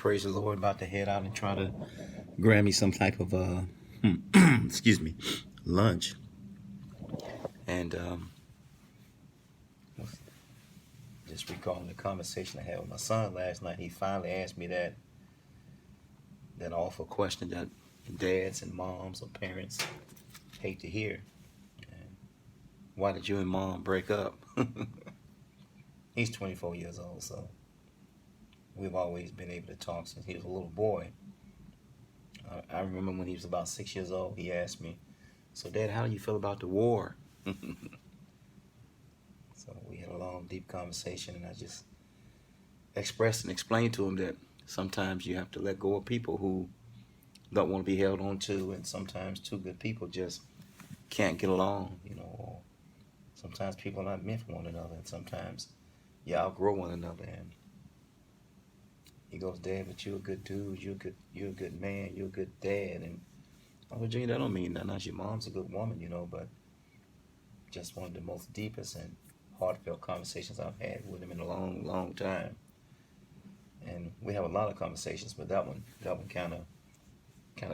praise the Lord, about to head out and try to grab me some type of excuse me, lunch. And just recalling the conversation I had with my son last night. He finally asked me that awful question that dads and moms or parents hate to hear. And why did you and mom break up? He's 24 years old, so we've always been able to talk since he was a little boy. I remember when he was about 6 years old, he asked me, "So, Dad, how do you feel about the war?" So we had a long, deep conversation, and I just expressed and explained to him that sometimes you have to let go of people who don't want to be held on to, and sometimes two good people just can't get along, or sometimes people are not meant for one another, and sometimes you outgrow one another. And he goes, "Dad, but you're a good dude, you're a good man, you're a good dad." And I was, "Junior, that don't mean nothing. Your mom's a good woman, but just one of the most deepest and heartfelt conversations I've had with him in a long, long time." And we have a lot of conversations, but that one kind of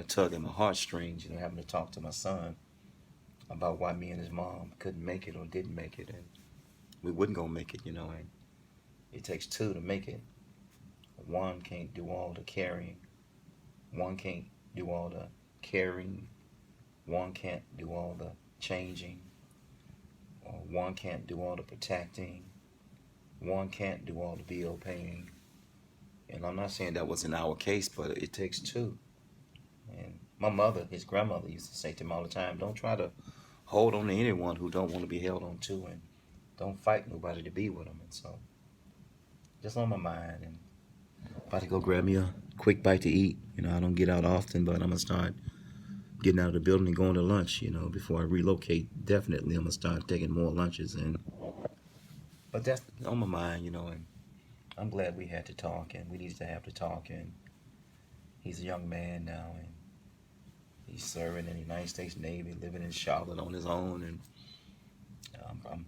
tugged at my heartstrings, having to talk to my son about why me and his mom couldn't make it or didn't make it, and we wouldn't go make it, and it takes two to make it. One can't do all the carrying. One can't do all the caring. One can't do all the changing. Or one can't do all the protecting. One can't do all the bill paying. And I'm not saying that was in our case, but it takes two. And my mother, his grandmother, used to say to him all the time, "Don't try to hold on to anyone who don't want to be held on to, and don't fight nobody to be with them." And so, just on my mind, and about to go grab me a quick bite to eat. I don't get out often, but I'm going to start getting out of the building and going to lunch, before I relocate. Definitely, I'm going to start taking more lunches. But that's on my mind, and I'm glad we had to talk, and we needed to have to talk. And he's a young man now, and he's serving in the United States Navy, living in Charlotte on his own. And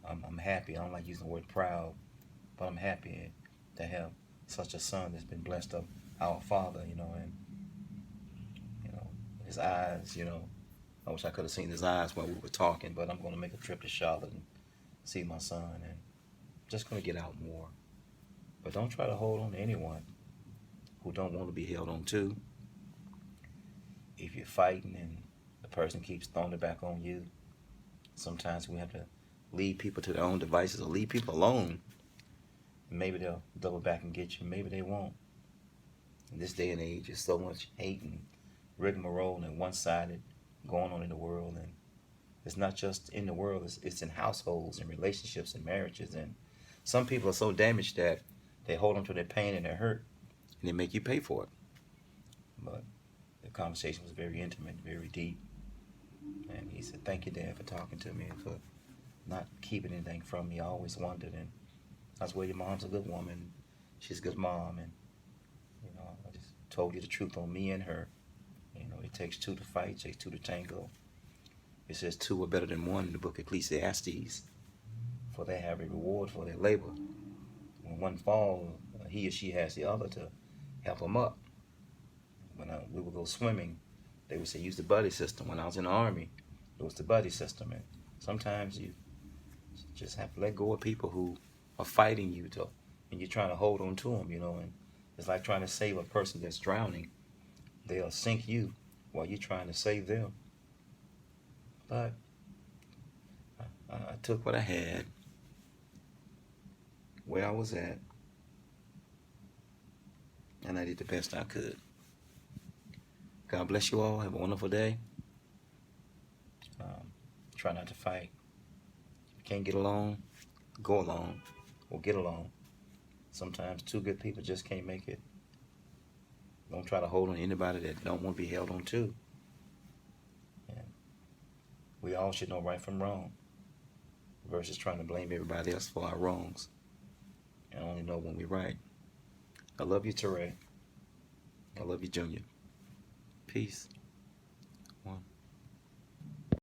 I'm happy. I don't like using the word proud, but I'm happy to have such a son that's been blessed of our Father, and his eyes, I wish I could have seen his eyes while we were talking, but I'm going to make a trip to Charlotte and see my son, and just going to get out more. But don't try to hold on to anyone who don't want to be held on to. If you're fighting and the person keeps throwing it back on you, sometimes we have to leave people to their own devices or leave people alone. Maybe they'll double back and get you. Maybe they won't. In this day and age, there's so much hate and rigmarole and one-sided going on in the world. And it's not just in the world. It's in households and relationships and marriages. And some people are so damaged that they hold on to their pain and their hurt, and they make you pay for it. But the conversation was very intimate, very deep. And he said, "Thank you, Dad, for talking to me and for not keeping anything from me. I always wondered." And that's where your mom's a good woman. She's a good mom. And, I just told you the truth on me and her. It takes two to fight. It takes two to tango. It says two are better than one in the book Ecclesiastes, for they have a reward for their labor. When one falls, he or she has the other to help them up. When we would go swimming, they would say use the buddy system. When I was in the Army, it was the buddy system. And sometimes you just have to let go of people who are fighting you, and you're trying to hold on to them, and it's like trying to save a person that's drowning. They'll sink you while you're trying to save them. But I took what I had, where I was at, and I did the best I could. God bless you all. Have a wonderful day. Try not to fight. If you can't get along, go along or get along. Sometimes two good people just can't make it. Don't try to hold on to anybody that don't want to be held on to. And we all should know right from wrong, versus trying to blame everybody else for our wrongs and only know when we're right. I love you, Teray. I love you, Junior. Peace.